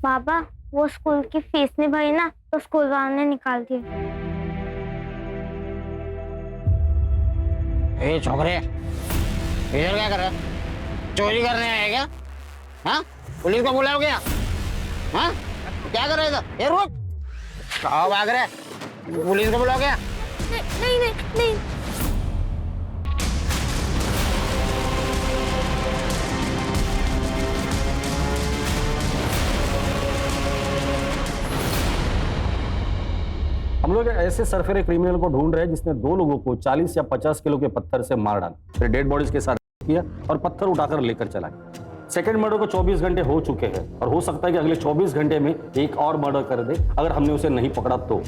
पापा वो स्कूल की फीस नहीं भरी ना तो स्कूल वालों ने निकाल दी। ए छोकरे, इधर क्या कर रहे हो? चोरी करने आए क्या? हाँ? पुलिस को बुलाओ क्या? हाँ? क्या कर रहे हो इधर? ये रुक! कहाँ भाग रहे? पुलिस को बुलाओ क्या? नहीं नहीं नहीं। हम लोग ऐसे सरफेरे क्रिमिनल को ढूंढ रहे हैं जिसने 2 लोगों को 40 या 50 किलो के पत्थर से मार डाला, फिर डेड बॉडीज के साथ किया और पत्थर उठाकर लेकर चला गया। सेकेंड मर्डर को 24 घंटे हो चुके हैं और हो सकता है कि अगले 24 घंटे में एक और मर्डर कर दे अगर हमने उसे नहीं पकड़ा तो।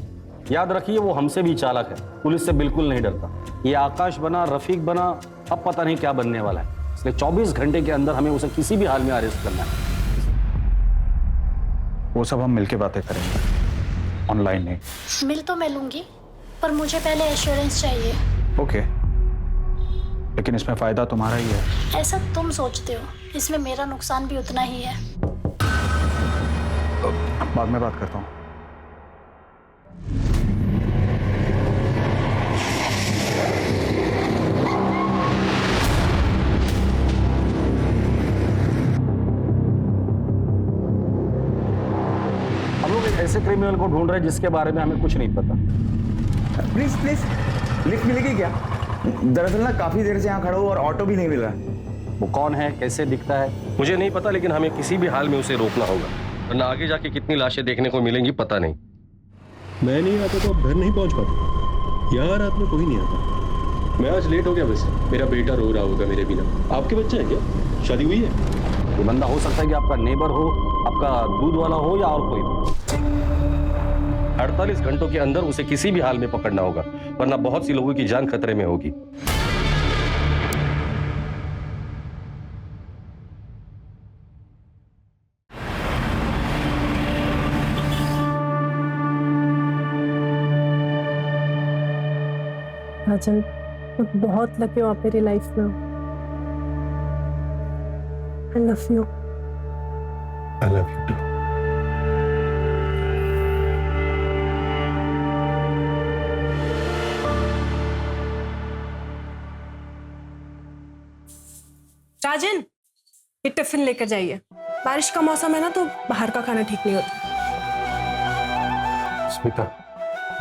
याद रखिए वो हमसे भी चालाक है, पुलिस से बिल्कुल नहीं डरता। ये आकाश बना, रफीक बना, अब पता नहीं क्या बनने वाला है, इसलिए 24 घंटे के अंदर हमें उसे किसी भी हाल में अरेस्ट करना है। वो सब हम मिलके बातें करेंगे, ऑनलाइन नहीं। मिल तो मैं लूंगी, पर मुझे पहले एश्योरेंस चाहिए। ओके, लेकिन इसमें फायदा तुम्हारा ही है। ऐसा तुम सोचते हो, इसमें मेरा नुकसान भी उतना ही है। बाद में बात करता हूँ। हम लोग एक ऐसे क्रिमिनल को ढूंढ रहे हैं जिसके बारे में हमें कुछ नहीं पता। प्लीज प्लीज लिफ्ट मिलेगी क्या? दरअसल ना काफी देर से यहाँ खड़ा हूँ और ऑटो भी नहीं मिल रहा। वो कौन है, कैसे दिखता है, मुझे नहीं पता, लेकिन हमें किसी भी हाल में उसे रोकना होगा, वरना आगे जाके कितनी लाशें देखने को मिलेंगी पता नहीं। मैं नहीं आता तो आप घर नहीं पहुंच पाते। यहाँ रात में कोई नहीं आता। मैं आज लेट हो गया, वैसे मेरा बेटा रो रहा होगा मेरे बिना। आपके बच्चे हैं क्या? शादी हुई है? ये बंदा हो सकता है कि आपका नेबर हो, आपका दूध वाला हो या और कोई भी। 48 घंटों के अंदर उसे किसी भी हाल में पकड़ना होगा, वरना बहुत सी लोगों की जान खतरे में होगी। राजन, तुम बहुत लकी हो आप मेरी लाइफ में हो। I love you. I love you too. राजन, ये टिफिन लेकर जाइए। बारिश का मौसम है ना, तो बाहर का खाना ठीक नहीं होता। स्मिता,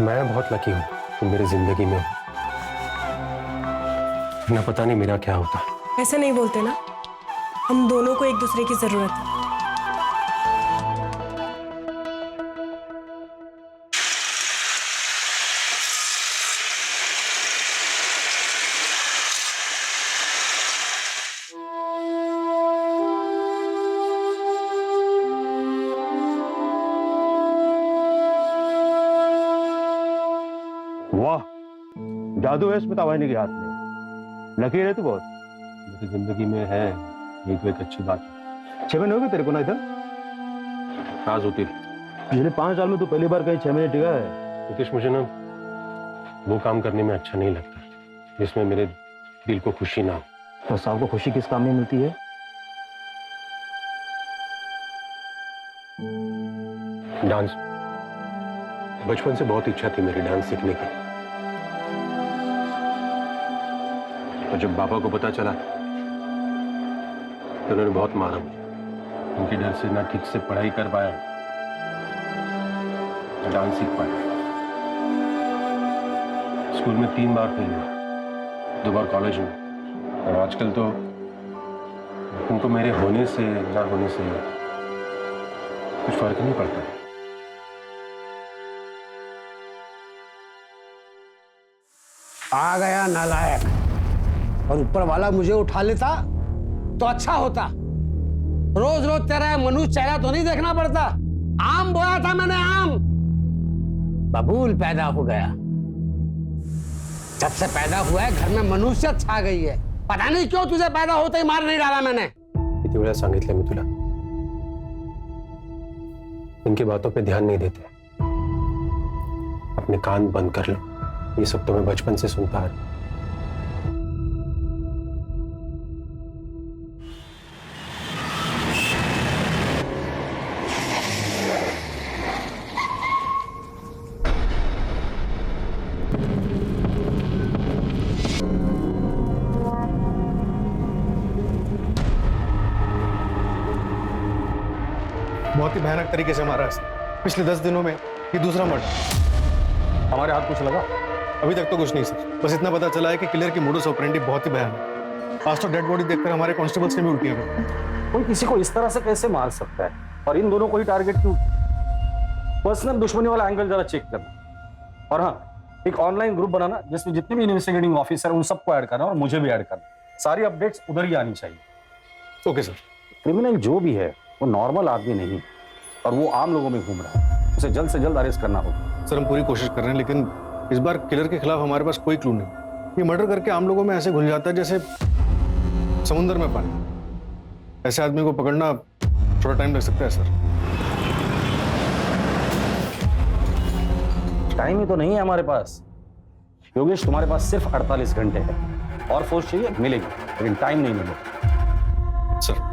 मैं बहुत लकी हूँ तुम मेरी जिंदगी में हो। ना पता नहीं मेरा क्या होता। ऐसे नहीं बोलते ना, हम दोनों को एक दूसरे की जरूरत है। वाह, जादू है स्मिता वाहिनी के हाथ में। लकी है तू बहुत। मेरी जिंदगी में है ये तो एक अच्छी बात है। 6 महीने हो गए तेरे को ना इधर? आज होती पिछले 5 साल में तू पहली बार कहीं 6 महीने टिका है। नितीश, मुझे ना वो काम करने में अच्छा नहीं लगता जिसमें मेरे दिल को खुशी ना हो। तो साहब को खुशी किस काम में मिलती है? डांस। बचपन से बहुत इच्छा थी मेरी डांस सीखने की, और जब पापा को पता चला तो उन्होंने बहुत मारा मुझे। उनके डर से ना ठीक से पढ़ाई कर पाया, ना डांस सीख पाया। स्कूल में 3 बार फेल हुआ, 2 बार कॉलेज में, और आजकल तो उनको मेरे होने से ना होने से कुछ फर्क नहीं पड़ता। आ गया नालायक, और ऊपर वाला मुझे उठा लेता तो अच्छा होता। रोज रोज तेरा मनुष्य चेहरा तो नहीं देखना पड़ता। आम बोया था मैंने, आम बबूल पैदा हो गया। जब से पैदा हुआ है घर में मनुष्यत छा गई है। पता नहीं क्यों तुझे पैदा होते ही मार नहीं डाला मैंने। किती वेळा सांगितलं मी तुला, इनकी बातों पे ध्यान नहीं देते। अपने कान बंद कर लो, ये सब तो मैं बचपन से सुनता है। बहुत ही भयानक तरीके से मारा है। पिछले 10 दिनों में ये दूसरा मर्डर। हमारे हाथ कुछ लगा? अभी तक तो कुछ नहीं सर, बस इतना पता चला है कि किलर की मोडस ऑपरेंडी बहुत ही भयानक। आज तो डेड बॉडी देखकर हमारे कांस्टेबल्स ने भी उल्टियां कर। कोई किसी को इस तरह से कैसे मार सकता है? और इन दोनों को ही टारगेट क्यों? पर्सनल दुश्मनी वाला एंगल जरा चेक करना। और हाँ, एक ऑनलाइन ग्रुप बनाना जिसमें जितने भी इन्वेस्टिगेटिंग ऑफिसर उन सबको ऐड करना और मुझे भी ऐड करना। सारी अपडेट्स उधर ही आनी चाहिए। Okay sir. क्रिमिनल जो भी है वो नॉर्मल आदमी नहीं और वो आम लोगों में घूम रहा है। उसे जल्द से जल्द अरेस्ट करना होगा। सर हम पूरी कोशिश कर रहे हैं, लेकिन इस बार किलर के खिलाफ हमारे पास कोई क्लू नहीं। ये मर्डर करके आम लोगों में ऐसे घुल जाता है जैसे समुद्र में पानी। ऐसे आदमी को पकड़ना थोड़ा टाइम लग सकता है सर। टाइम ही तो नहीं है हमारे पास। योगेश, तुम्हारे पास सिर्फ 48 घंटे है और फोर्स चाहिए मिलेगी, लेकिन टाइम नहीं मिलेगा। सर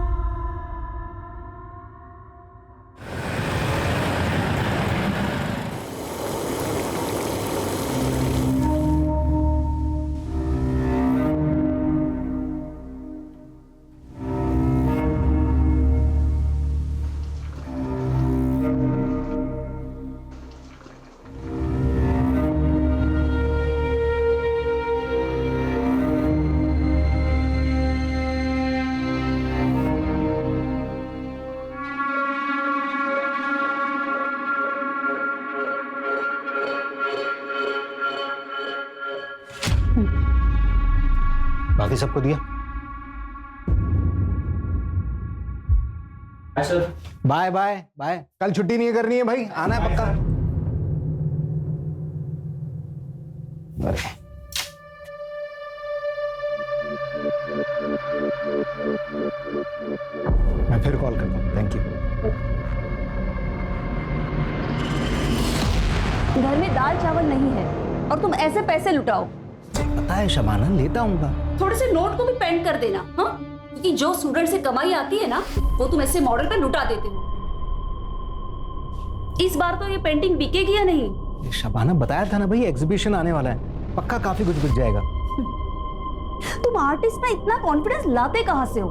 बाकी सबको दिया? Bye bye bye. कल छुट्टी नहीं करनी है भाई, आना है पक्का। मैं फिर कॉल करता हूँ। Thank you. घर में दाल चावल नहीं है और तुम ऐसे पैसे लुटाओ। पता है शबाना, लेता हूँ। थोड़े से नोट को भी पेंट कर देना, हाँ? क्योंकि जो स्टूडेंट से कमाई आती है ना, वो तुम ऐसे मॉडल पे लुटा देते हो। इस बार तो ये पेंटिंग बिकेगी या नहीं? शबाना बताया था ना भाई, एग्जीबिशन आने वाला है, पक्का काफी कुछ बिक जाएगा। तुम आर्टिस्ट में इतना कॉन्फिडेंस लाते कहाँ से हो?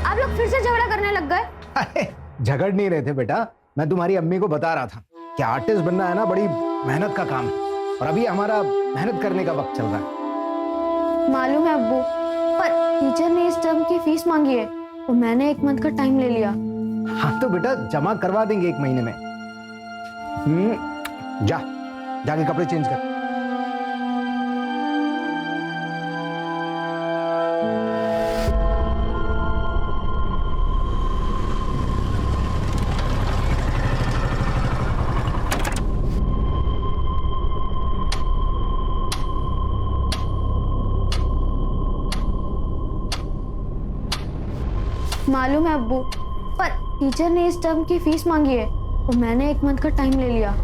आप लोग फिर से झगड़ा करने लग गए। अरे झगड़ नहीं रहे थे बेटा, मैं तुम्हारी अम्मी को बता रहा था कि आर्टिस्ट बनना है ना बड़ी मेहनत का काम है, और अभी हमारा मेहनत करने का वक्त चल रहा है। मालूम है अब्बू, पर टीचर ने इस टर्म की फीस मांगी है तो मैंने 1 मंथ का टाइम ले लिया। हाँ तो बेटा जमा करवा देंगे 1 महीने में। जाके कपड़े चेंज कर। मालूम है अब्बू, पर टीचर ने इस टर्म की फीस मांगी है तो मैंने 1 मंथ का टाइम ले लिया।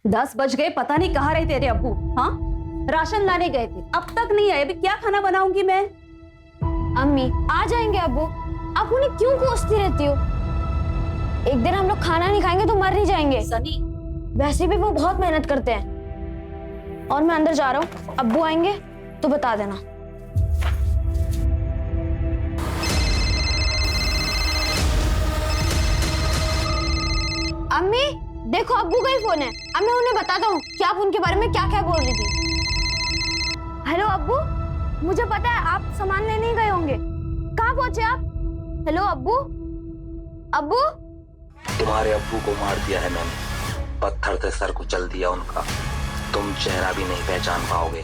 दस बज गए, पता नहीं कहाँ रहे तेरे अब्बू। हाँ, राशन लाने गए थे, अब तक नहीं आए। अभी क्या खाना बनाऊंगी मैं? अम्मी आ जाएंगे अब्बू, आप उन्हें क्यों कोसती रहती हो? एक दिन हम लोग खाना नहीं खाएंगे तो मर नहीं जाएंगे। सनी, वैसे भी वो बहुत मेहनत करते हैं। और मैं अंदर जा रहा हूँ, अब्बू आएंगे तो बता देना। अम्मी देखो, अब्बू का ही फोन है। अब मैं उन्हें बताता हूँ कि आप उनके बारे में क्या क्या बोल रही थी। हेलो अब्बू, मुझे पता है आप सामान लेने ही गए होंगे। कहाँ पहुंचे आप? हेलो अब्बू, अब्बू। तुम्हारे अब्बू को मार दिया है मैंने, पत्थर से सर कुचल दिया उनका। तुम चेहरा भी नहीं पहचान पाओगे।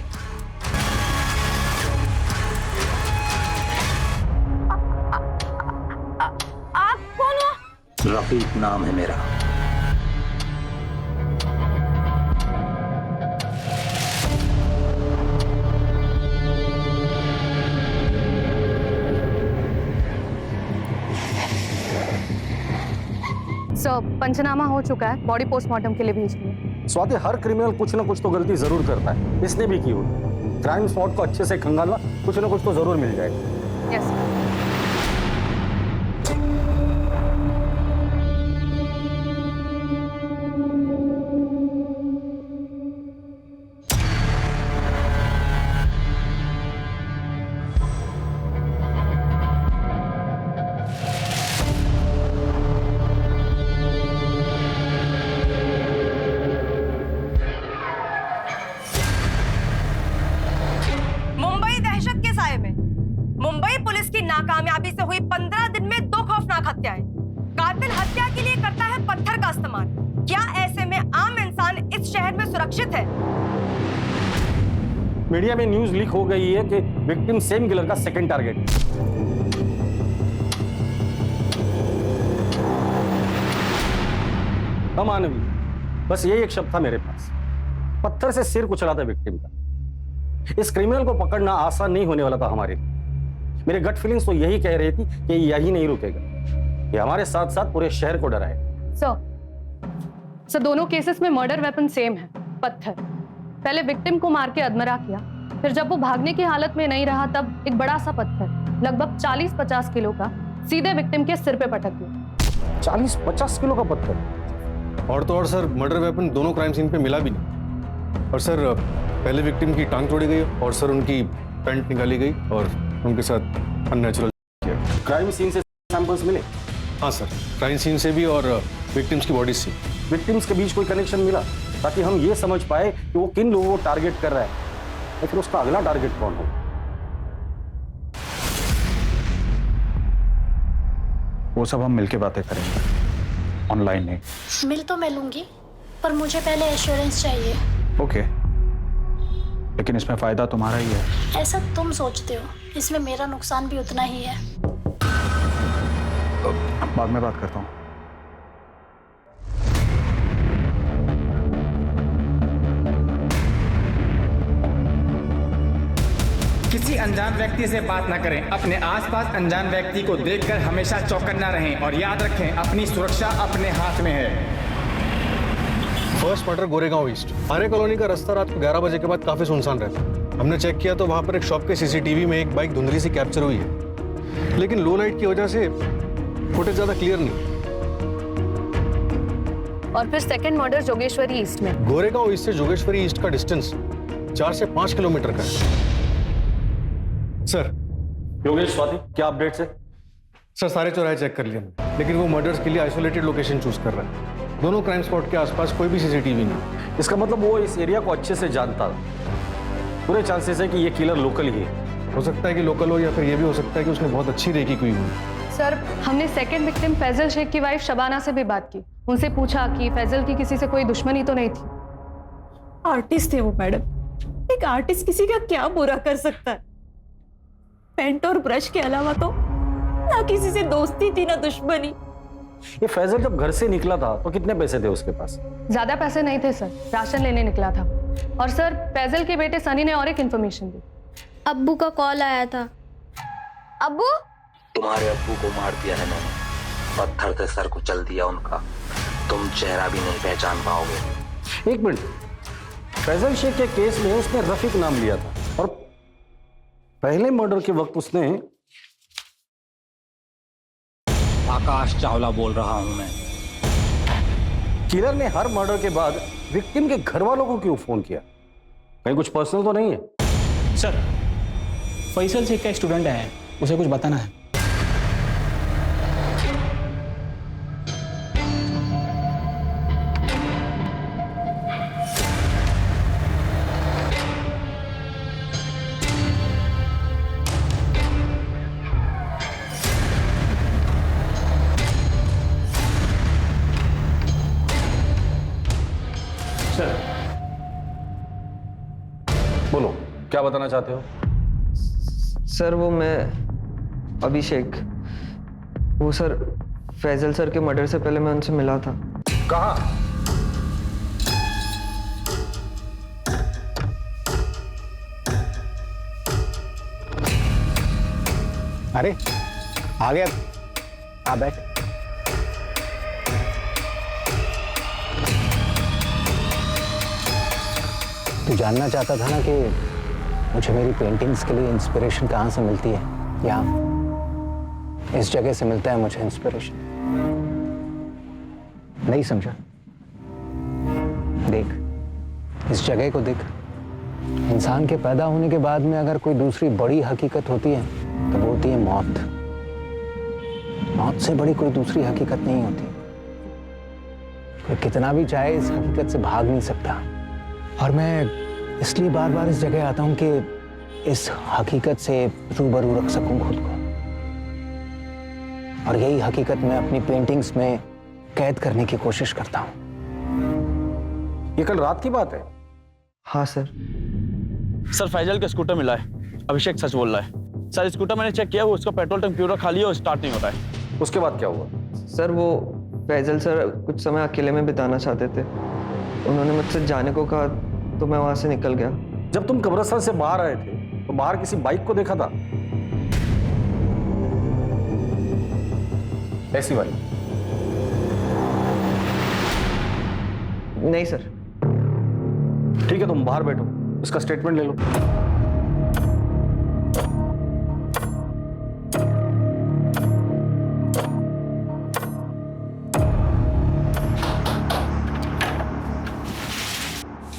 आप कौन हो? रफीक नाम है मेरा। सर पंचनामा हो चुका है, बॉडी पोस्टमार्टम के लिए भेज दिए। स्वाति, हर क्रिमिनल कुछ ना कुछ तो गलती जरूर करता है, इसने भी की होगी। क्राइम स्पॉट को अच्छे से खंगालना, कुछ ना कुछ तो जरूर मिल जाएगा। Yes sir. मुंबई दहशत के साए में मुंबई पुलिस की नाकामयाबी से हुई 15 दिन में 2 खौफनाक हत्याएं। कातिल हत्या के लिए करता है पत्थर का इस्तेमाल। क्या ऐसे में आम इंसान इस शहर में सुरक्षित है? मीडिया में न्यूज लीक हो गई है कि विक्टिम सेम किलर का सेकंड टारगेट है। अमानवीय, बस यही एक शब्द था मेरे पास। पत्थर से सिर कुचला था विक्टिम का। इस क्रिमिनल को पकड़ना आसान नहीं होने वाला था हमारे लिए। मेरे गट फीलिंग्स तो यही कह रही थी कि यही नहीं रुकेगा, ये हमारे साथ साथ पूरे शहर को डराएगा। सर दोनों केसेस में मर्डर वेपन सेम है, पत्थर। पहले विक्टिम को मार के अधमरा किया, फिर जब वो भागने की हालत में नहीं रहा तब एक बड़ा सा पत्थर लगभग 40-50 किलो का सीधे विक्टिम के सिर पे पटक दिया। 40-50 किलो का पत्थर? और तो और सर, मर्डर वेपन दोनों क्राइम सीन पे मिला भी नहीं। और सर, पहले विक्टिम की टांग तोड़ी गई और सर उनकी पैंट निकाली गई और उनके साथ अननेचुरल किया। क्राइम सीन से सैंपल्स मिले? हाँ सर, क्राइम सीन से भी और विक्टिम्स की बॉडी से। विक्टिम्स के बीच कोई कनेक्शन मिला ताकि हम ये समझ पाए कि वो किन लोगों को टारगेट कर रहा है या फिर उसका अगला टारगेट कौन हो? वो सब हम मिलके बातें करेंगे, ऑनलाइन नहीं। मिल तो मैं लूंगी, पर मुझे पहले एश्योरेंस चाहिए। ओके, लेकिन इसमें फायदा तुम्हारा ही है। ऐसा तुम सोचते हो, इसमें मेरा नुकसान भी उतना ही है। बाद में बात करता हूँ। किसी अनजान व्यक्ति से बात ना करें। अपने आसपास अनजान व्यक्ति को देखकर हमेशा चौकन्ना रहें और याद रखें, अपनी सुरक्षा अपने हाथ में है। First murder Goregaon east. Aarey colony का रास्ता रात को 11 बजे के बाद काफी सुनसान रहता है। हमने चेक किया तो वहां पर एक शॉप के सीसीटीवी में एक बाइक धुंधली से कैप्चर हुई है, लेकिन लो लाइट की वजह से फुटेज ज्यादा क्लियर नहीं। और फिर सेकंड मर्डर जोगेश्वरी ईस्ट में। गोरेगांव ईस्ट से जोगेश्वरी ईस्ट का डिस्टेंस 4 से 5 किलोमीटर का है। सर, योगेश, स्वाति, क्या अपडेट्स है? सर, सारे चौराहे चेक कर लिए हमने, लेकिन वो मर्डर्स के लिए आइसोलेटेड लोकेशन चूज कर रहा है। दोनों क्राइम स्पॉट के आसपास कोई भी सीसीटीवी नहीं। इसका मतलब वो इस एरिया को अच्छे से जानता था। पूरे चांसेस है कि ये किलर लोकल ही है। हो सकता है कि लोकल हो या फिर ये भी हो सकता है कि उसने बहुत अच्छी रेकी की हुई। सर, हमने सेकंड विक्टिम फैजल शेख की वाइफ शबाना से भी बात की। उनसे पूछा कि फैजल की किसी से कोई दुश्मनी तो नहीं थी। आर्टिस्ट थे वो मैडम। एक आर्टिस्ट किसी का क्या बुरा कर सकता है? पेंट और ब्रश के अलावा तो ना किसी से दोस्ती थी ना दुश्मनी। ये फैजल जब घर से निकला था तो कितने पैसे थे उसके पास? ज्यादा पैसे नहीं थे सर, राशन लेने निकला था। और सर, फैजल के बेटे सनी ने और एक इन्फॉर्मेशन दी। अब्बू का कॉल आया था। अब्बू? तुम्हारे अब्बू को मार दिया है मैंने, पत्थर से सर कुचल दिया उनका। तुम चेहरा भी नहीं पहचान पाओगे। एक मिनट, फैजल शेख के केस में उसने रफीक नाम लिया था और पहले मर्डर के वक्त उसने आकाश चावला बोल रहा हूं मैं। किलर ने हर मर्डर के बाद विक्टिम के घर वालों को क्यों फोन किया? कहीं कुछ पर्सनल तो नहीं है? सर, फैसल शेख का स्टूडेंट है, उसे कुछ बताना है। बोलो, क्या बताना चाहते हो? सर, वो मैं अभिषेक, वो सर फैजल सर के मर्डर से पहले मैं उनसे मिला था। कहाँ? अरे आ गया, आ बैठ। तू जानना चाहता था ना कि मुझे मेरी पेंटिंग्स के लिए इंस्पिरेशन कहाँ से मिलती है? यहाँ इस जगह से मिलता है मुझे इंस्पिरेशन। नहीं समझा? देख, इस जगह को देख। इंसान के पैदा होने के बाद में अगर कोई दूसरी बड़ी हकीकत होती है तो वो होती है मौत। मौत से बड़ी कोई दूसरी हकीकत नहीं होती। कोई कितना भी चाहे इस हकीकत से भाग नहीं सकता। और मैं इसलिए बार बार इस जगह आता हूं कि इस हकीकत से रूबरू रख सकूं खुद को। और यही हकीकत मैं अपनी पेंटिंग्स में कैद करने की कोशिश करता हूं। ये कल रात की बात है? हाँ सर। सर फैजल का स्कूटर मिला है। अभिषेक सच बोल रहा है। सर स्कूटर मैंने चेक किया, वो उसका पेट्रोल टैंक पूरा खाली है और स्टार्ट नहीं होता है। उसके बाद क्या हुआ? सर वो फैजल सर कुछ समय अकेले में बिताना चाहते थे। उन्होंने मुझसे जाने को कहा तो मैं वहां से निकल गया। जब तुम कब्रिस्तान से बाहर आए थे तो बाहर किसी बाइक को देखा था? ऐसी बाइक? नहीं सर। ठीक है, तुम बाहर बैठो, इसका स्टेटमेंट ले लो।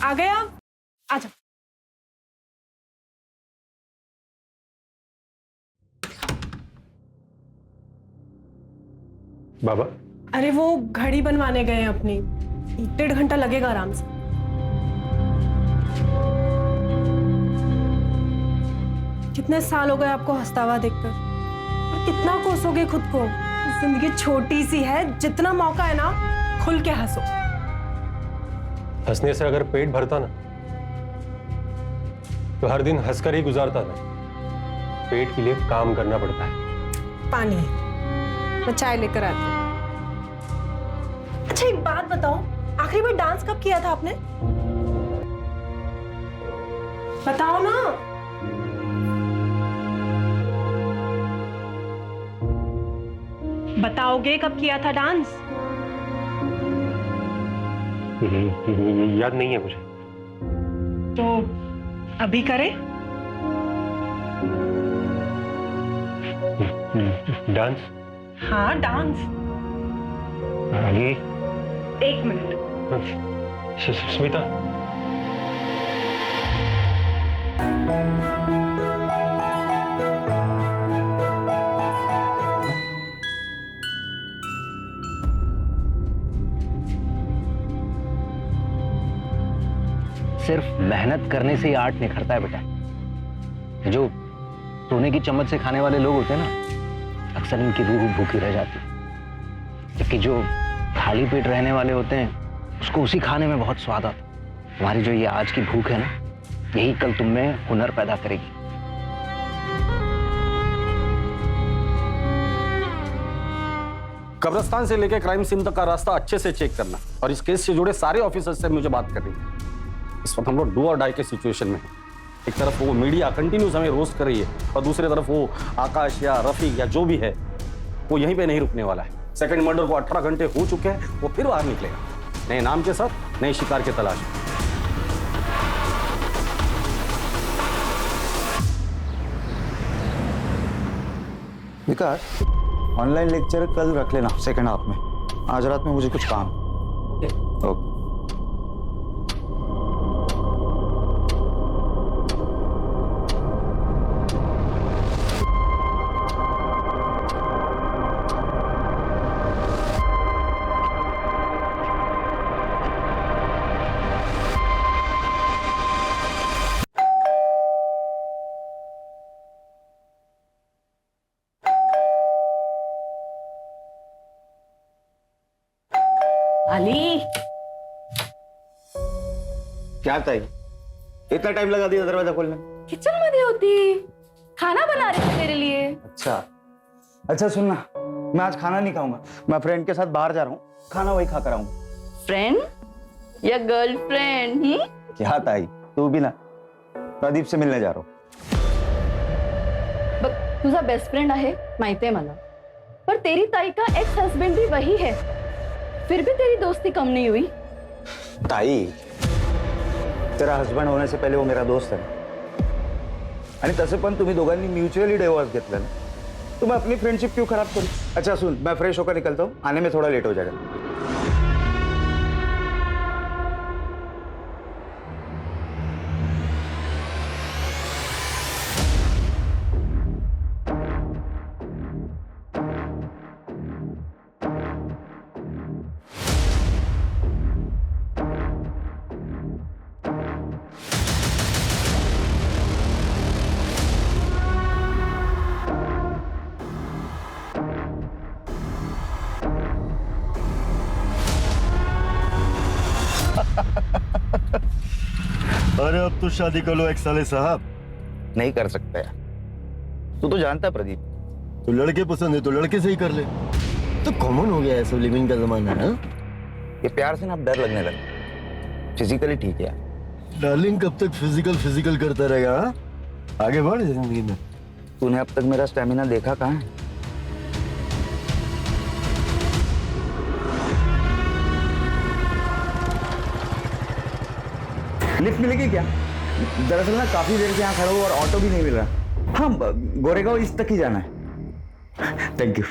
आ गया? आजा। बाबा, अरे वो घड़ी बनवाने गए हैं अपनी, 1.5 घंटा लगेगा आराम से। कितने साल हो गए आपको हंसता हुआ देखकर, और कितना कोसोगे खुद को? जिंदगी छोटी सी है, जितना मौका है ना खुल के हंसो। हंसने से अगर पेट भरता ना तो हर दिन हंसकर ही गुजारता था। पेट के लिए काम करना पड़ता है। पानी, मैं चाय लेकर आती हूँ। अच्छा एक बात बताओ, आखिरी बार डांस कब किया था आपने? बताओ ना। बताओगे कब किया था डांस? याद नहीं है मुझे। तो अभी करें? डांस? हाँ डांस। आगे? 1 मिनट। स्मिता, सिर्फ मेहनत करने से ही आर्ट निखरता है बेटा। जो सोने की चम्मच से खाने वाले लोग होते हैं ना, अक्सर इनकी रूह भूखी रह जाती है, जबकि जो खाली पेट रहने वाले होते हैं उसको उसी खाने में बहुत स्वाद आता है। तुम्हारी जो ये आज की भूख है ना, यही कल तुम में हुनर पैदा करेगी। कब्रिस्तान से लेकर क्राइम सीन तक का रास्ता अच्छे से चेक करना, और इस केस से जुड़े सारे ऑफिसर्स से मुझे बात करनी है। इस वक्त हम लोग डू और डाई के सिचुएशन में हैं। एक तरफ वो मीडिया कंटिन्यूस हमें रोस्ट कर रही है, और दूसरी तरफ वो आकाश या रफी या जो भी है वो यहीं पे नहीं रुकने वाला है। सेकंड मर्डर को 18 घंटे हो चुके हैं, वो फिर बाहर निकलेगा नए नाम के साथ, नए शिकार की तलाश में। विकास, ऑनलाइन लेक्चर कल रख लेना सेकंड हाफ में। आज रात में मुझे कुछ काम। ओके। अली, क्या ताई, इतना टाइम लगा दिया दरवाजा खोलने? किचन में नहीं होती, खाना बना रही थी तेरे लिए। अच्छा सुनना, मैं आज खाना नहीं खाऊंगा। मैं फ्रेंड के साथ बाहर जा रहा हूँ, खाना वही खा कर आऊंगा। फ्रेंड या गर्लफ्रेंड? क्या ताई, तू भी ना प्रदीप से मिलने जा रहा हूँ। तुझा बेस्ट फ्रेंड आहे माहिती आहे मला, पर तेरी ताई का एक्स हस्बैंड भी वही है, फिर भी तेरी दोस्ती कम नहीं हुई। ताई, तेरा हस्बंड होने से पहले वो मेरा दोस्त है आणि तसं पण तुम्ही दोघांनी म्युच्युअली डिवोर्स घेतला ना, तो मैं अपनी फ्रेंडशिप क्यों खराब करूं? अच्छा सुन, मैं फ्रेश होकर निकलता हूँ, आने में थोड़ा लेट हो जाएगा। अरे अब तो शादी कर लो एक साले साहब। नहीं कर सकता यार, तू तो जानता है प्रदीप, तो लड़के पसंद है तो लड़के से ही कर ले। तो कॉमन हो गया है सब, लिविंग का जमाना है। ये प्यार से ना अब डर लगने लगा। फिजिकली ठीक है यार। डार्लिंग कब तक फिजिकल करता रहेगा? हा? आगे बढ़ जिंदगी में। तूने अब तक मेरा स्टेमिना देखा कहाँ है? लिफ्ट मिलेगी क्या? दरअसल ना काफी देर से यहाँ खड़ा हूँ और ऑटो भी नहीं मिल रहा। हाँ, गोरेगांव ईस्ट तक ही जाना है। Thank you.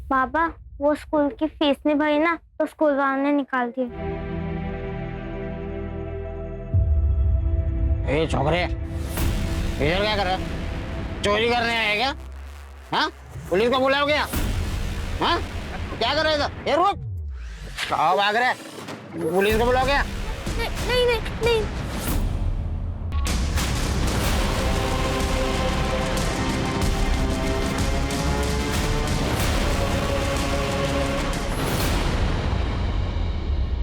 पापा, वो स्कूल की फीस नहीं भरी ना, तो स्कूल वालों ने निकाल दी। ए छोकरे, इधर क्या कर रहे? चोरी करने आए क्या? हाँ? पुलिस को बुलाओ क्या? हाँ? क्या कर रहे इधर? ये रुक! कहाँ भाग रहे? पुलिस को बुलाओ क्या? नहीं नहीं नहीं।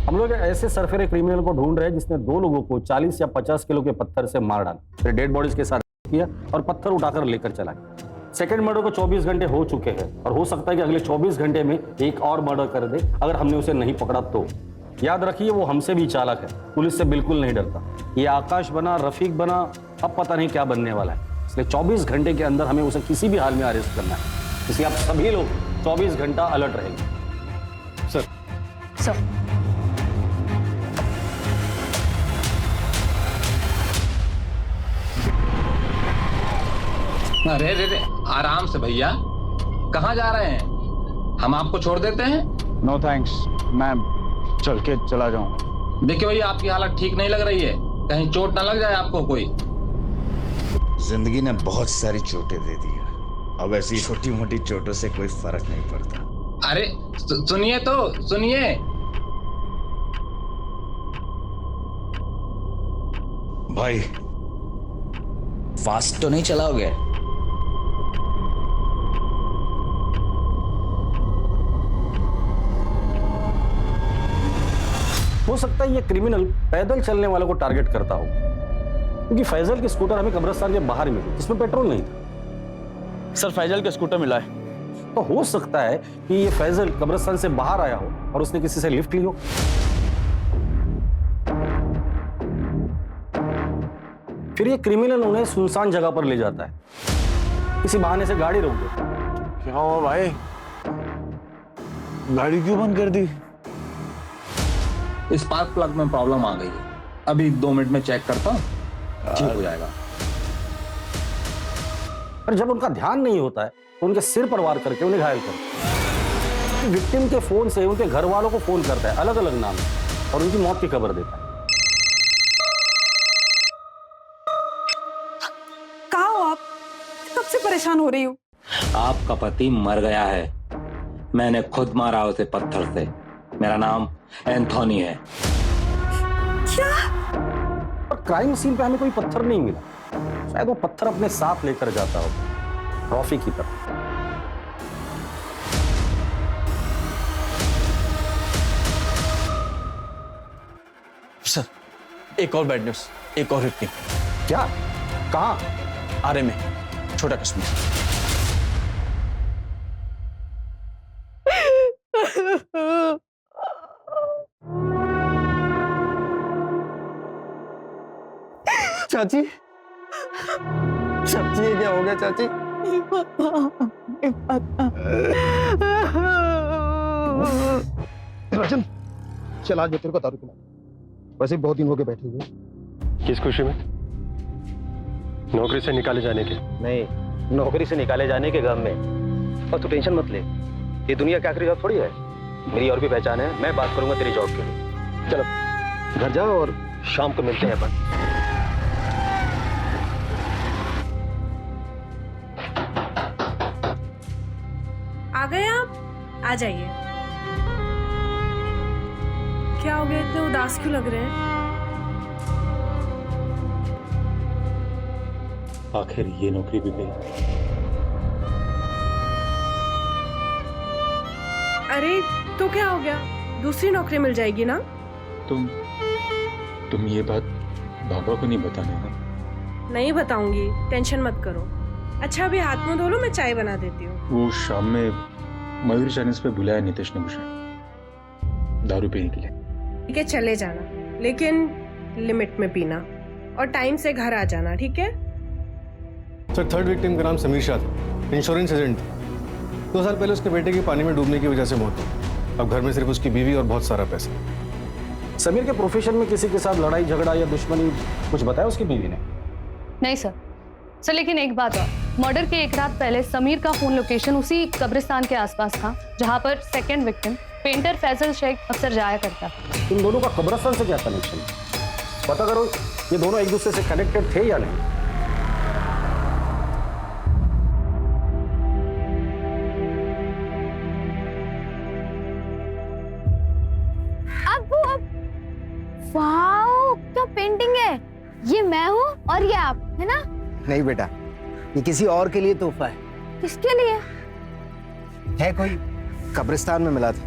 हम लोग ऐसे सरफेरे क्रिमिनल को ढूंढ रहे हैं जिसने 2 लोगों को 40 या 50 किलो के पत्थर से मार डाला, फिर डेड बॉडीज के साथ किया और पत्थर उठाकर लेकर चला गया। सेकंड मर्डर को 24 घंटे हो चुके हैं और हो सकता है कि अगले 24 घंटे में एक और मर्डर कर दे अगर हमने उसे नहीं पकड़ा तो। याद रखिए, वो हमसे भी चालाक है, पुलिस से बिल्कुल नहीं डरता। ये आकाश बना, रफीक बना, अब पता नहीं क्या बनने वाला है। इसलिए 24 घंटे के अंदर हमें उसे किसी भी हाल में अरेस्ट करना है। इसलिए आप सभी लोग 24 घंटा अलर्ट रहेंगे। सर अरे रे रे, आराम से भैया, कहाँ जा रहे हैं? हम आपको छोड़ देते हैं। नो थैंक्स, मैं चल के चला जाऊंगा। देखिए भैया, आपकी हालत ठीक नहीं लग रही है, कहीं चोट ना लग जाए आपको कोई। जिंदगी ने बहुत सारी चोटें दे दी है, अब ऐसी छोटी मोटी चोटों से कोई फर्क नहीं पड़ता। अरे सुनिए तो सुनिए। भाई, फास्ट तो नहीं चलाओगे? हो सकता है ये क्रिमिनल पैदल चलने वालों को टारगेट करता हो, क्योंकि फैजल की स्कूटर हमें कब्रिस्तान के बाहर मिली जिसमें पेट्रोल नहीं था। सर फैजल का स्कूटर मिला है। तो हो सकता है कि ये फैजल कब्रिस्तान से बाहर आया हो और उसने किसी से लिफ्ट ली हो। फिर ये क्रिमिनल उन्हें सुनसान जगह पर ले जाता है, किसी बहाने से गाड़ी रोक देता है। क्या हुआ भाई? गाड़ी क्यों बंद कर दी? स्पार्क प्लग में प्रॉब्लम आ गई है, अभी 2 मिनट में चेक करता हूँ, ठीक हो जाएगा। पर जब उनका ध्यान नहीं होता है तो उनके सिर पर वार करके उन्हें घायल करता है। विक्टिम के फोन से उनके घर वालों को फोन करता है अलग अलग नाम और उनकी मौत की खबर देता है। कहाँ हो आप? कब से परेशान हो रही हूँ। आपका पति मर गया है, मैंने खुद मारा उसे पत्थर से। मेरा नाम एंथोनी है। क्या? पर क्राइम सीन पे हमें कोई पत्थर नहीं मिला, शायद वो पत्थर अपने साथ लेकर जाता हो, ट्रॉफी की तरह। सर एक और बैड न्यूज, एक और विक्टिम। क्या? कहाँ? आरे में, छोटा कश्मीर। चाची, चाची ये क्या हो गया चाची? राजन, चल आज मैं तेरे को दारू पिला। वैसे भी बहुत दिन हो गए बैठे हुए। किस खुशी में? नौकरी से निकाले जाने के? नहीं, नौकरी से निकाले जाने के गम में। और तू टेंशन मत ले, ये दुनिया की आखिरी जॉब थोड़ी है। मेरी और भी पहचान है, मैं बात करूंगा तेरी जॉब के लिए। चलो घर जाओ और शाम को मिलते हैं अपन। आ गए आप? आ जाइए। क्या हो गया, इतने उदास क्यों लग रहे हैं? आखिर ये नौकरी भी गई। अरे तो क्या हो गया, दूसरी नौकरी मिल जाएगी ना? तुम ये बात बाबा को नहीं बताने ना? नहीं बताऊंगी, टेंशन मत करो। अच्छा अभी हाथ मुंह धो लो, मैं चाय बना देती हूँ। वो शाम में मयूर चैनल्स पे बुलाया नितेश ने मुझे दारू पीने के लिए। ठीक है चले जाना, लेकिन लिमिट में पीना और टाइम से घर आ जाना, ठीक है? सर, थर्ड विक्टिम का नाम समीर शाह था, इंश्योरेंस एजेंट था। 2 साल पहले उसके बेटे की पानी में डूबने की वजह से मौत हुई। अब घर में सिर्फ उसकी बीवी और बहुत सारा पैसा। समीर के प्रोफेशन में किसी के साथ लड़ाई झगड़ा या दुश्मनी कुछ बताया उसकी बीवी ने? नहीं सर, लेकिन एक बात और, मर्डर के एक रात पहले समीर का फोन लोकेशन उसी कब्रिस्तान के आसपास था जहां पर second victim painter Faisal Shaikh अक्सर जाया करता। इन दोनों का कब्रिस्तान से क्या कनेक्शन है? पता करो ये दोनों एक दूसरे से कनेक्टेड थे या नहीं। वाओ, क्या पेंटिंग है! ये मैं हूँ और ये आप, है ना? नहीं बेटा, ये किसी और के लिए तोहफा है। किसके लिए? है कोई कब्रिस्तान में मिला था।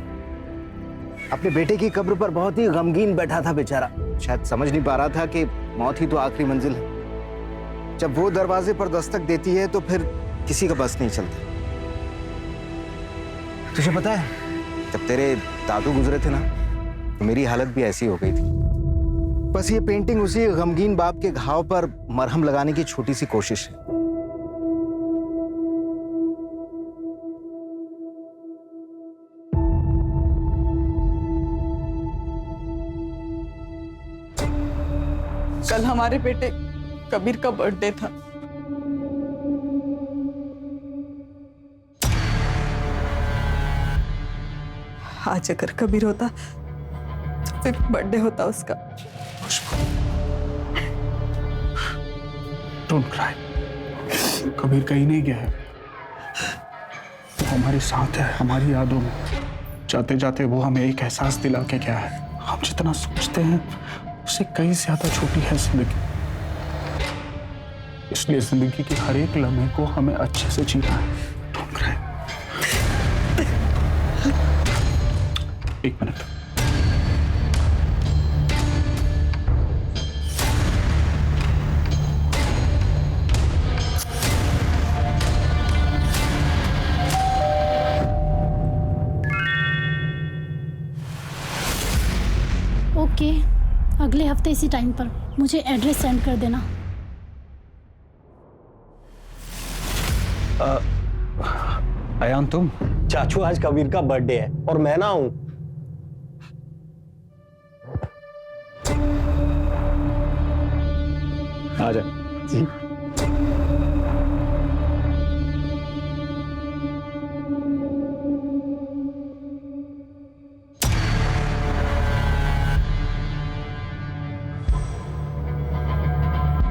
अपने बेटे की कब्र पर बहुत ही गमगीन बैठा था बेचारा। शायद समझ नहीं पा रहा था कि मौत ही तो आखिरी मंजिल है। जब वो दरवाजे पर दस्तक देती है तो फिर किसी का बस नहीं चलता। तुझे पता है, जब तेरे दादू गुजरे थे ना, तो मेरी हालत भी ऐसी हो गई थी। बस ये पेंटिंग उसी गमगीन बाप के घाव पर मरहम लगाने की छोटी सी कोशिश है। कल हमारे बेटे कबीर का बर्थडे था। आज अगर कबीर होता तो फिर बर्थडे होता उसका। डोंट क्राई, कबीर कहीं नहीं गया है, वो हमारे साथ है, हमारी यादों में। जाते जाते वो हमें एक एहसास दिला के गया है, हम जितना सोचते हैं उससे कहीं ज्यादा छोटी है जिंदगी। इसलिए जिंदगी के हर एक लम्हे को हमें अच्छे से जीना है। Don't cry. एक मिनट। ओके, अगले हफ्ते इसी टाइम पर मुझे एड्रेस सेंड कर देना। अयान, तुम? चाचू, आज कबीर का बर्थडे है और मैं ना हूं। आ जा जी।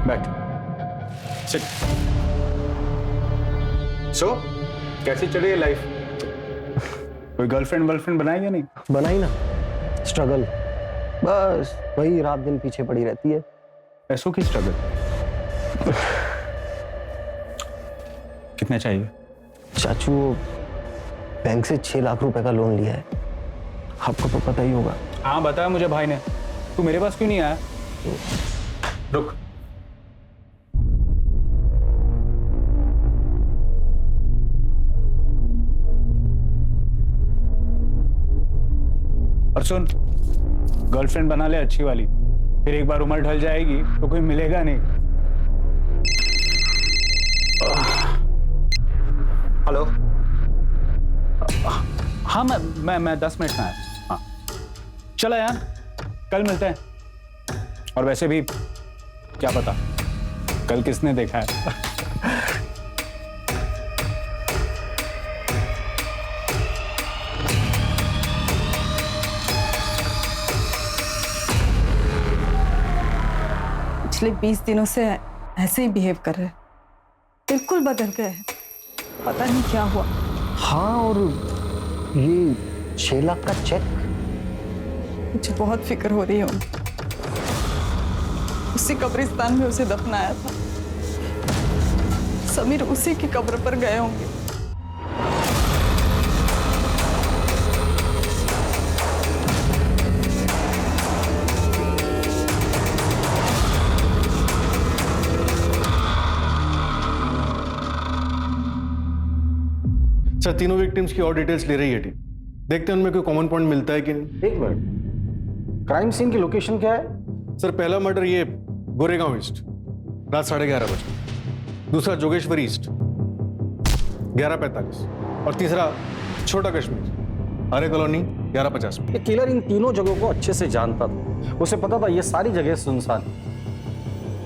बैठ। सिट। सो कैसी चल रही है लाइफ? कोई गर्लफ्रेंड वर्लफ्रेंड बनाई या नहीं? बनाई ना, स्ट्रगल। बस वही रात दिन पीछे पड़ी रहती है। पैसों की स्ट्रगल। कितना चाहिए? चाचू, बैंक से 6 लाख रुपए का लोन लिया है, आपको तो पता ही होगा। हाँ बताया मुझे भाई ने। तू मेरे पास क्यों नहीं आया? रुक। और सुन, गर्लफ्रेंड बना ले अच्छी वाली, फिर एक बार उम्र ढल जाएगी तो कोई मिलेगा नहीं। हेलो। हाँ मैं 10 मिनट में आया। हाँ चलो यार, कल मिलते हैं। और वैसे भी क्या पता कल किसने देखा है। पिछले 20 दिनों से ऐसे ही बिहेव कर रहे हैं, बिल्कुल बदल गए हैं, पता नहीं क्या हुआ। हाँ, और ये 6 लाख का चेक, मुझे बहुत फिक्र हो रही है उनकी। उसी कब्रिस्तान में उसे दफनाया था, समीर उसी की कब्र पर गए होंगे। सर तीनों विक्टिम्स की और डिटेल्स ले रही है टीम। देखते हैं उनमें कोई कॉमन पॉइंट मिलता है कि नहीं। एक मिनट, क्राइम सीन की लोकेशन क्या है? सर पहला मर्डर ये गोरेगांव ईस्ट रात 11:30 बजे, दूसरा जोगेश्वरी ईस्ट 11:45 और तीसरा छोटा कश्मीर आर्य कॉलोनी 11:50 में। ये किलर इन तीनों जगहों को अच्छे से जानता था, उसे पता था ये सारी जगह सुनसान है।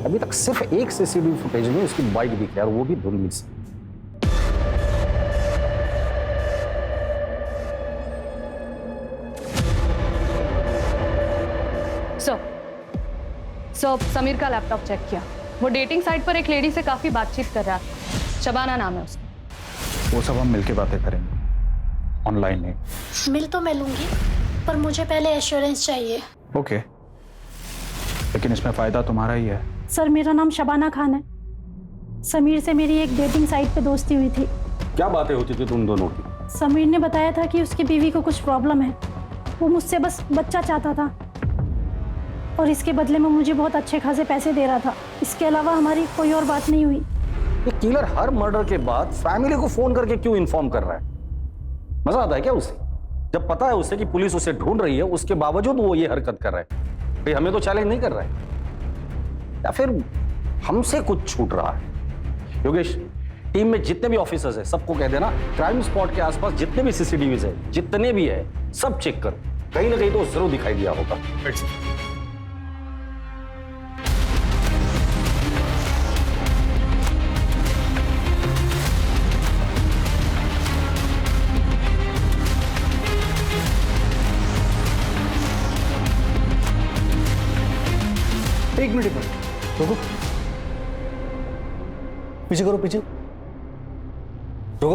अभी तक सिर्फ एक सीसीटीवी फुटेज में उसकी बाइक दिखी है और वो भी धुंधली से। सो समीर का लैपटॉप चेक किया, वो डेटिंग साइट पर एक लेडी से काफी बातचीत कर रहा था, शबाना नाम है उसका। वो सब हम मिलके बातें करेंगे, ऑनलाइन नहीं। मिल तो मैं लूंगी, पर मुझे पहले एश्योरेंस चाहिए। ओके, लेकिन इसमें फायदा तुम्हारा ही है। सर मेरा नाम शबाना खान है, समीर से मेरी एक डेटिंग साइट पे दोस्ती हुई थी। क्या बातें होती थी तुम दोनों की? समीर ने बताया था कि उसकी बीवी को कुछ प्रॉब्लम है, वो मुझसे बस बच्चा चाहता था और इसके बदले में मुझे बहुत अच्छे खासे पैसे दे रहा था। इसके अलावा हमारी कोई और बात नहीं हुई। ये किलर हर मर्डर के बाद फैमिली को फोन करके क्यों इन्फॉर्म कर रहा है? मजा आता है क्या उसे? जब पता है उसे कि पुलिस उसे ढूंढ रही है, उसके बावजूद वो ये हरकत कर रहा है। भाई हमें तो चैलेंज नहीं कर रहा है, या फिर हमसे कुछ छूट रहा है? योगेश, टीम में जितने भी ऑफिसर्स हैं सबको कह देना क्राइम स्पॉट के आसपास जितने भी सीसीटीवीज है, जितने भी है, सब चेक कर, कहीं ना कहीं तो जरूर दिखाई दिया होगा। एक मिनट रुको, पीछे करो, पीछे रुको।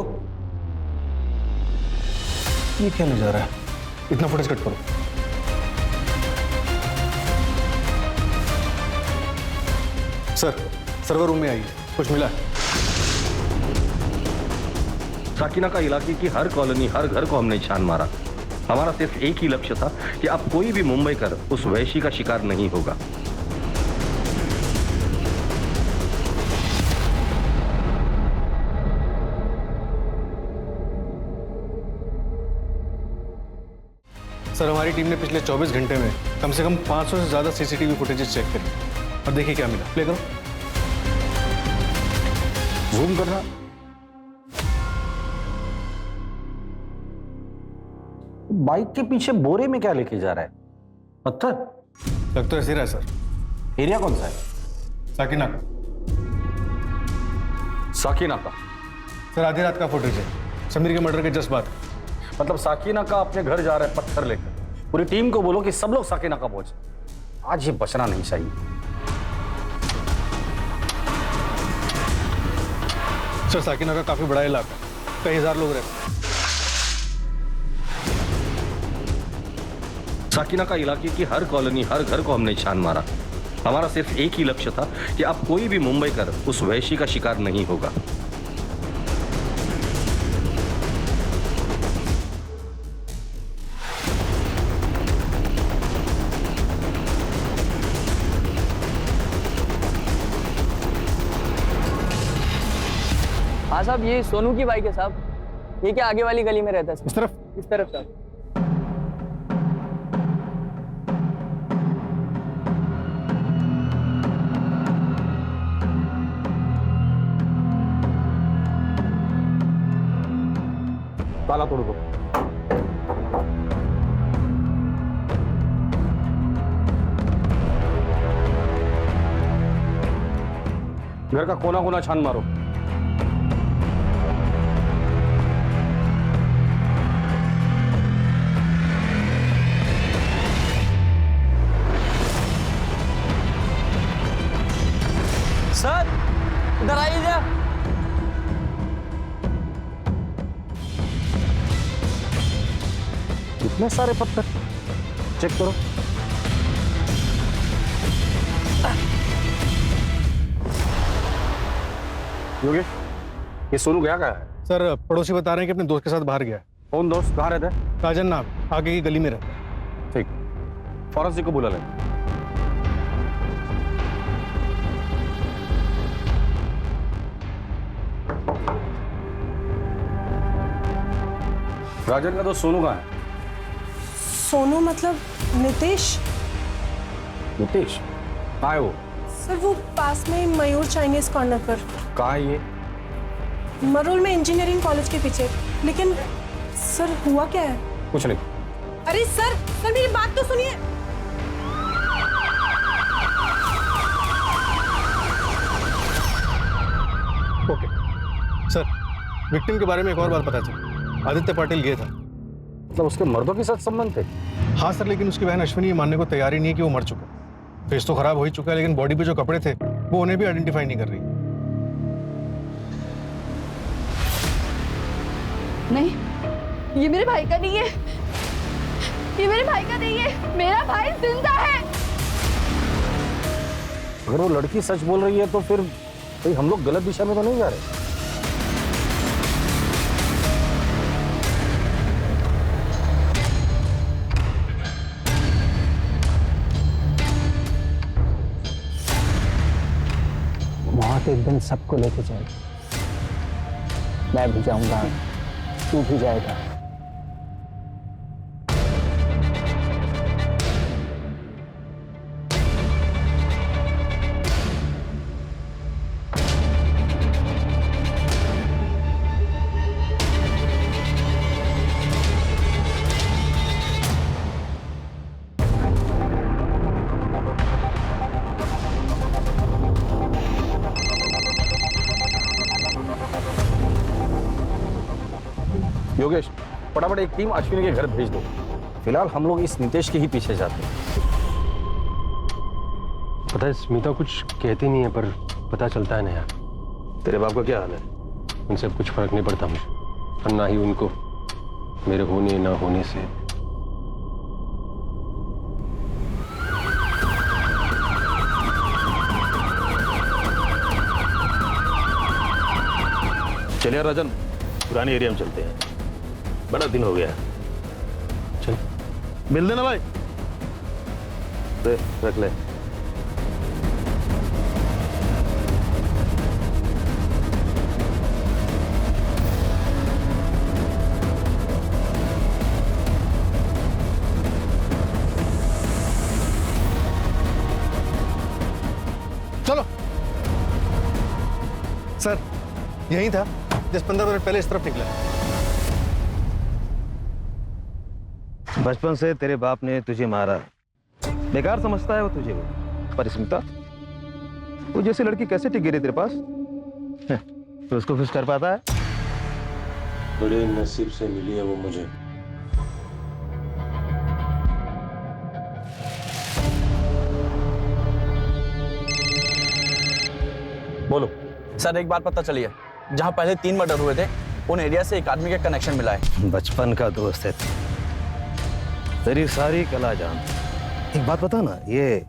ये क्या ले जा रहा है? इतना फुटेज कट करो। सर सर्वर रूम में आइए, कुछ मिला है? साकिना का इलाके की हर कॉलोनी, हर घर को हमने छान मारा। हमारा सिर्फ एक ही लक्ष्य था कि अब कोई भी मुंबई कर उस वैशी का शिकार नहीं होगा। सर हमारी टीम ने पिछले 24 घंटे में कम से कम 500 से ज्यादा सीसीटीवी फुटेजेस चेक करी और देखिए क्या मिला। प्ले करो, जूम करना। बाइक के पीछे बोरे में क्या लेके जा रहा है? पत्थर? लग तो ऐसे रहा है सर। एरिया कौन सा है? साकिना का। साकिना का? सर आधी रात का फुटेज है, समीर के मर्डर के जस्ट बाद। मतलब साकिना का अपने घर जा रहा है पत्थर लेकर। पूरी टीम को बोलो कि सब लोग साकिना का पहुंचे, आज ये बचना नहीं चाहिए। सर साकिना का काफी बड़ा इलाका, कई हजार लोग रहते हैं। साकिना का इलाके की हर कॉलोनी, हर घर को हमने छान मारा। हमारा सिर्फ एक ही लक्ष्य था कि अब कोई भी मुंबई कर उस वैशी का शिकार नहीं होगा। हाँ साहब, ये सोनू की बाइक है साहब। ये क्या आगे वाली गली में रहता है? इस तरफ? इस तरफ साहब। ताला तोड़ दो। घर का कोना कोना छान मारो। सर इधर आइए जा। इतने सारे पत्थर, चेक करो। योगेश, ये सोनू गया कहाँ है? सर पड़ोसी बता रहे हैं कि अपने दोस्त के साथ बाहर गया है। कौन दोस्त, कहाँ रहता है? राजन नाम, आगे की गली में रहता है। ठीक, फॉरेंसिक को बुला ले। राजन का दोस्त सोनू कहाँ है? सोनू मतलब नितेश? नितेश कहाँ है वो? सर वो पास में मयूर चाइनीज कॉर्नर पर। कहाँ है ये? मरोल में इंजीनियरिंग कॉलेज के पीछे। लेकिन सर हुआ क्या है? कुछ नहीं। अरे सर मेरी बात तो सुनिए। ओके सर, विक्टिम के बारे में एक और बात पता चली। आदित्य पाटिल गया था। मतलब उसके मर्दों के साथ संबंध थे? हाँ सर, लेकिन उसकी बहन अश्विनी ये मानने को तैयार ही नहीं है कि वो मर चुका। फेस तो खराब हो ही चुका है, लेकिन बॉडी पे जो कपड़े थे वो उन्हें भी आइडेंटिफाई नहीं कर रही। नहीं, ये मेरे भाई का नहीं है, ये मेरे भाई का नहीं है, मेरा भाई जिंदा है। अगर वो लड़की सच बोल रही है तो फिर भाई हम लोग गलत दिशा में तो नहीं जा रहे? मौत एक दिन सबको लेके जाएगी। मैं भी जाऊंगा, तू भी जाएगा। योगेश, फटाफट एक टीम अश्विनी के घर भेज दो। फिलहाल हम लोग इस नितेश के ही पीछे जाते हैं। पता है स्मिता कुछ कहती नहीं है, पर पता चलता है ना यार। तेरे बाप का क्या हाल है? उनसे कुछ फर्क नहीं पड़ता मुझे, और ना ही उनको मेरे होने ना होने से। चलिए राजन, पुराने एरिया में चलते हैं, बड़ा दिन हो गया। चल मिल देना भाई। दे, रख ले। चलो सर, यही था 10-15 मिनट पहले इस तरफ निकला। बचपन से तेरे बाप ने तुझे मारा, बेकार समझता है वो तुझे। पर स्मिता, वो जैसी लड़की कैसे टिक गिरी तेरे पास? तो उसको खुश कर पाता है? बड़े नसीब से मिली है वो मुझे। बोलो सर, एक बात पता चली है, जहाँ पहले 3 मर्डर हुए थे उन एरिया से एक आदमी का कनेक्शन मिला है। बचपन का दोस्त है, तेरी सारी कला जान। एक बात बता ना, ये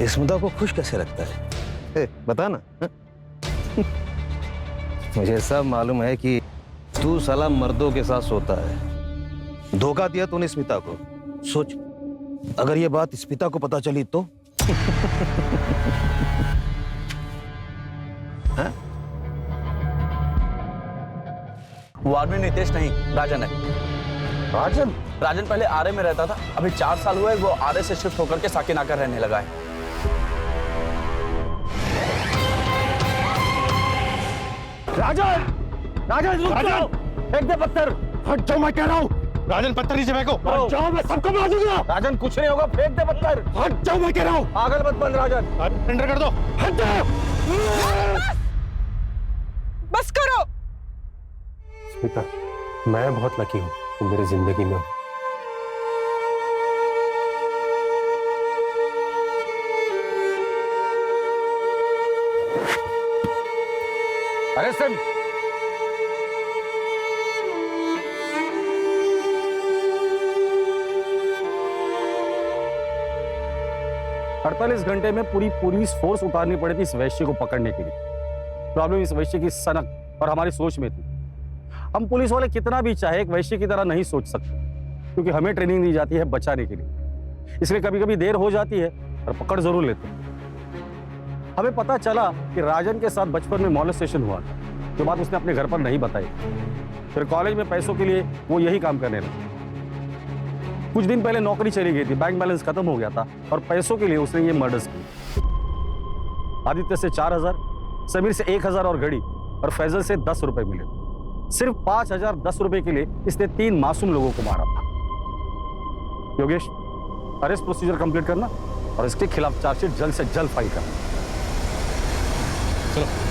स्मिता को खुश कैसे रखता है? बता ना। मुझे सब मालूम है कि तू साला मर्दों के साथ सोता है। धोखा दिया तूने स्मिता को। सोच, अगर ये बात स्मिता को पता चली तो? वो आदमी नितेश नहीं, राजन है। राजन? राजन पहले आरए में रहता था, अभी 4 साल हुए वो आरए से शिफ्ट होकर के साकिनाका रहने लगा है। राजन! राजन रुक जाओ! फेंक दे पत्थर। हट जाओ मैं कह रहा हूँ। राजन पत्थर नीचे फेंको। हट जाओ मैं सबको मार दूंगा। राजन कुछ नहीं होगा, फेंक दे पत्थर। हट जाओ मैं कह रहा हूँ। पागल मत बन राजन। सरेंडर कर दो। हट जाओ। बस करो। स्मिता, मैं बहुत लकी हूँ तुम मेरी जिंदगी में हो। अरे सिम, 48 घंटे में पूरी पुलिस फोर्स उतारनी पड़ी थी इस वैश्य को पकड़ने के लिए। प्रॉब्लम इस वैश्य की सनक और हमारी सोच में थी। हम पुलिस वाले कितना भी चाहे एक वैश्य की तरह नहीं सोच सकते, क्योंकि हमें ट्रेनिंग दी जाती है बचाने के लिए। इसलिए कभी कभी देर हो जाती है और पकड़ जरूर लेते हैं। हमें पता चला कि राजन के साथ बचपन में मॉलेस्टेशन हुआ था, जो बात उसने अपने घर पर नहीं बताई। फिर कॉलेज में पैसों के लिए वो यही काम करने लगा। कुछ दिन पहले नौकरी चली गई थी, बैंक बैलेंस खत्म हो गया था और पैसों के लिए उसने ये मर्डर्स किए। आदित्य से 4000, समीर से 1000 और घड़ी, और फैजल से 10 रुपए मिले। सिर्फ 5010 रुपए के लिए इसने 3 मासूम लोगों को मारा था। योगेश, अरेस्ट प्रोसीजर कंप्लीट करना और इसके खिलाफ चार्जशीट जल्द से जल्द फाइल करना। चलो।